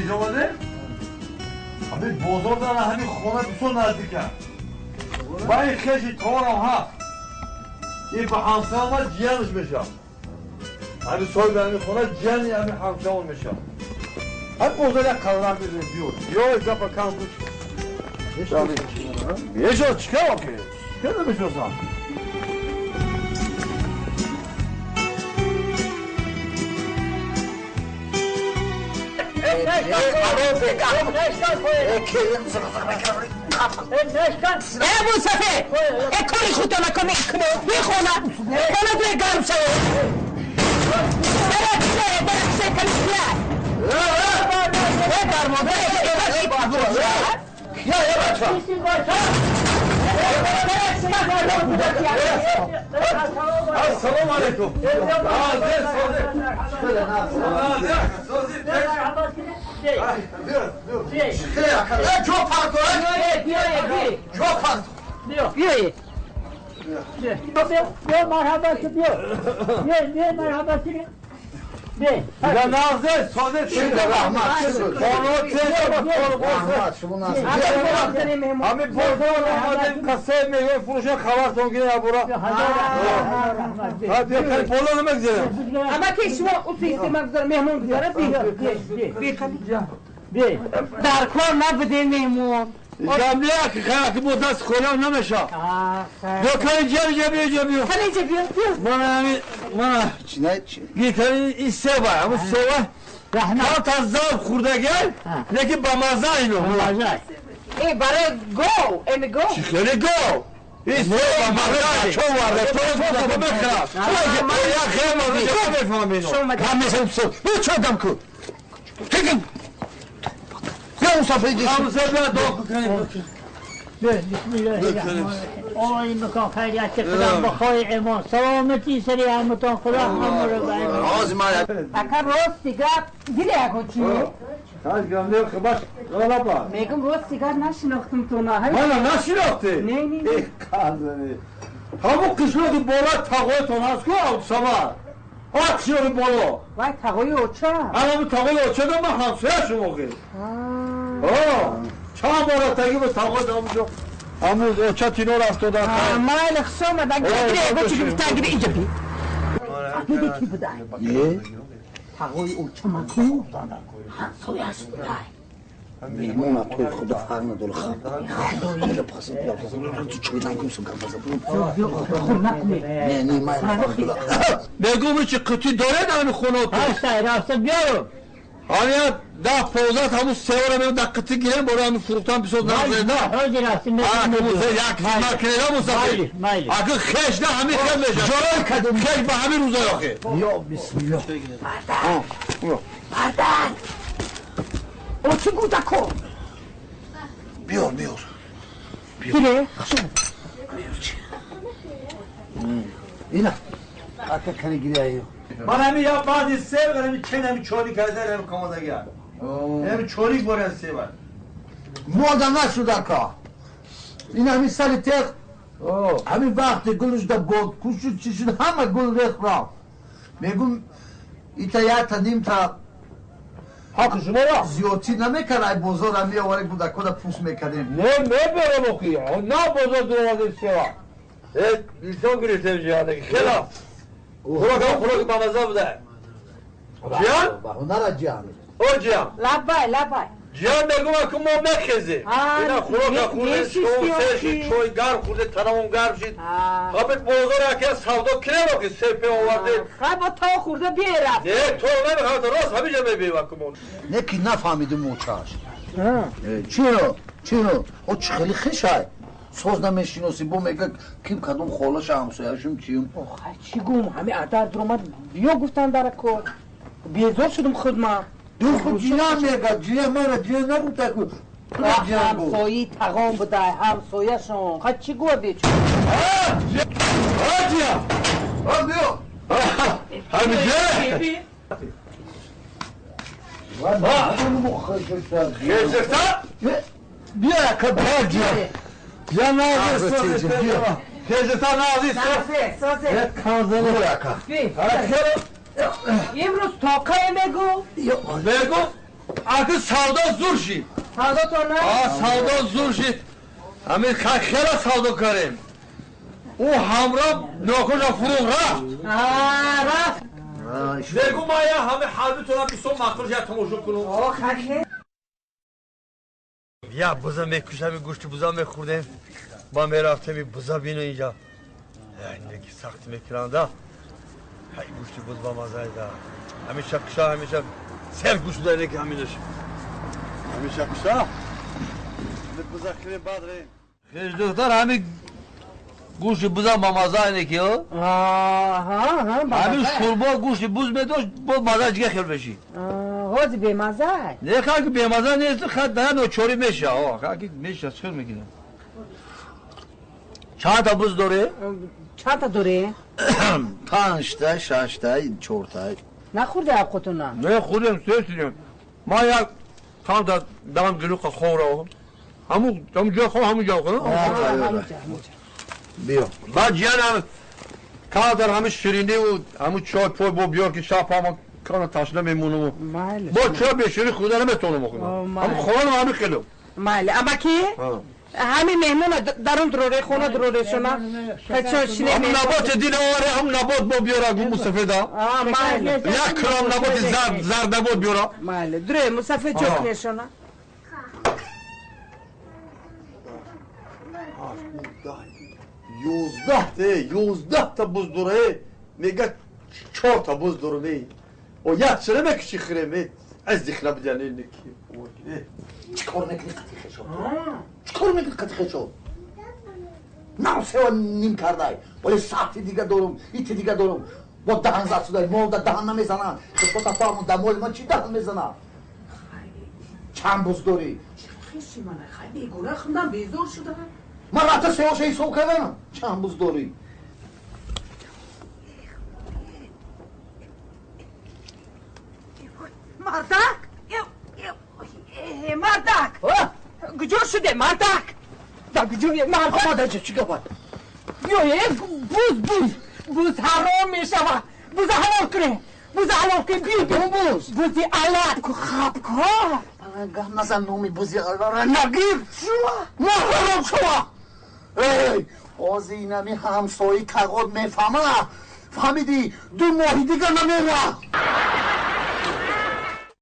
اینجا آمده؟ همین بازار دارن همین خونه بسیار نزدیکه و این خشی تارم هست این به همسه آمد جیانش میشه همین صاحب همین خونه جیانی همین همسه آمد میشه همین بازار یک قلرم بزنیم بیور یا ایجا با کم بود بیشو چکه واقعی؟ چکه نمیشوزم؟ ابو صفه کاری خودت نکنی میخونه کنه توی گرم شد درخشه کلیسیه السلام علیکم بیا مرحبا بیا مرحبا یا نازه ساده چه همین بازار آمدیم کسه میوه فروشه خبرتون گیره برا بیا کلی بالا نمگذاریم اما که شما او پیستی مگذار مهمون گذاره بیا در کار نبوده مهمون جمعه که خیلی بود دست خودم نمیشه بیا کلی جا بیا کلی جا بیا من گی کلی این سوه همون سوه تا تزدار خورده گل لیکن با مزه اینو این برای گو این گو چی خیلی گو این سوه با مزه چون ورده تو بخرم من یک خیلی مزه چون بفهم اینو همه سوه بیا چون دم کن تکن بیا مصافه جیسی بیا دعا کنیم بسم الله الرحمن آقای مکان خیریت خدا بخوای ایمان سلامتی سری همتان خدا همه رو باید اکر روز دیگر دیده اکو چی؟ خواهد گرمده خباش رالا با میگم روز دیگر نشناختم تو نه من نشناخته؟ نه ای کازنه همون قشنگی بالا تاقویتون هست که آود سمر آت شیاری بالا وای تقوی اوچه همون تاقوی اوچه دو من همسایه شما خیلی چند بارا تاگی به تاقوی دامجو همون اوچه تینو رفته دار مایل خصوم دن گیره بچه گفتا گیره اینجا بی دیده کی بوده تقوی اوچه مکو همسایه هست بوده میمون توی خدا فرق نداره خدا پاسم بیا تو چوی نگم سو گرم نه من بگو چه قطعی داره در خونه تو راسته بیارو آنیا ده پوزات همون سواره میون دقیقی گیرم برای همون فروختن بسید نمیده نه حاجی راسته یک مکنه مصافی اگه خش نه همین خیل میشه جرای کدوم خش به همین روزای آخه یا بسم الله بردن او چی گوده کن بیار بیره اینا حتی کنی گیری ایو من همین یا بعضی سه بگرم همین چین همین چوری کرده همین کامادگی همین چوری باره سه بر مادم نشده که این همین سر تق همین وقت گلش دا بود کشید چی شد همه گل ریخ را میگم ایتا یا تا نیم تا حق شما را زیادی نمیکنه بازار هم میآوره بوده کده پوست میکنیم نه برم اخی نه بازار دوازده سه بر لیسان گریسته بجیانه خیلی خوراک با مزه بوده جیان؟ هنر جیان او جیان لبای جیان بگو که ما مخیزه اینا خوراک خورده شو سرشید چوی گرم خورده تنمون گرم شید خبت بازار اکی از سودا کنه رو که سپه آورده خب تا خورده بیرفت نه تو نمیخواد راست همینجا میبی وکمون نکی نفهمیده موچاش چرا او چه خیلی خیشه سوز نمیشینوسی بو میگه کیم کدوم خالش همسایه‌شون کیم چی گوم همه ادر درآمد بیا گفتن در کار بیزار شدم خود ما دو خود جیان میگه جیان میگه جیان نبوده که همسایی تقام بوده همسایه شون خود چی گوه بیچ جیان بیا همینجا بیا که بیا جیان یا نازی خیزتا نازی سازه کازنه بیا که امروز تاقه بگو بگو کاک سودا زور شید سودا تو نه؟ سودا زور شید همین کاک خیلی سودا کردیم او همراه نوکوش فروغ رفت رفت بگو ما یا همه حالی تو را بیسون مخروش یا تماشا کنم خاکه یا بزا میکشم گوشت بزا میخوردیم با میرفتیم بزا بینو اینجا اینه که سخت میکرانده های گوشت بز با مزه ده همیشه کشا همیشه سر گوشت داره که همینش همیشه کشا بزا خیلی بد ریم خیلی دکتر همین گوشت بزا با مزه اینه که همین شوربا گوشت بز میدوش با مزه جگه خیلی بشی هوز بیمزه نه که بیمزه نیست خد ده نوچوری میشه که میشه چکر میکنه چند تا بز داره؟ چند تا داره؟ 5 تا 6 تا 4 تا نخورده حقتون نه خودم سرسیدیم ما یک چند تا دم گلوک خوره همون جا خواه همون جا خواه بیا بعد جان کار در همه شیرینی و همون چای پای با بیار که شب همون کار تشنه میمونم با چای بشیری خدا نمیتونم بخورم همون خواه همون کلو اما کی؟ همین مهمون درون دروره خونه دروره شما هم نبات دیل آره هم نبات با بیاره گو مصفیده یک کرام نبات زرد نبات بیاره دروره مصفید چکنه شما 11 تا بز دوره میگه 4 تا بز دوره می و یک چرا میکشی خیره می از دیخلا بجنه نکی چیکار میکنی قطیخه شد چیکار میکنی قطیخه شد نه سوا نیم کرده با یه ساعتی دیگه دارم ایتی دیگه دارم با دهن زد شده مال دهن نمیزنن تو تا فهمون در مال من چی دهن میزنن چند بز داری خیشی من خیلی گونه خوندم بیزور شده من رفته سواشه ای سو کردم چند بز داری مردک مردک گجور شده مردک در گجور مردک آماده چه چی گفت بوز حرام می شود بوز حلال کنه بوز حلال کنه بیو بوزی علت که خواب کن گه نزن نومی بوزی را نگیر نه حرام شما ای آزی نمی همسایی کقاد میفهمه فهمیدی 2 ماهی دیگه نمیره